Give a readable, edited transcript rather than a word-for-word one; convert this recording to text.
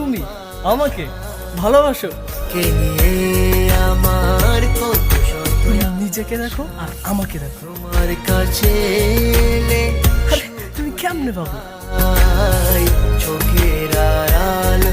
তুমি আমাকে ভালোবাসো? কে নিয়ে আমার কত শত নিজেকে দেখো আর আমাকে দেখো। তোমার কাছে এলে আরে তুমি কেমনে পাবো? চোখের আড়াল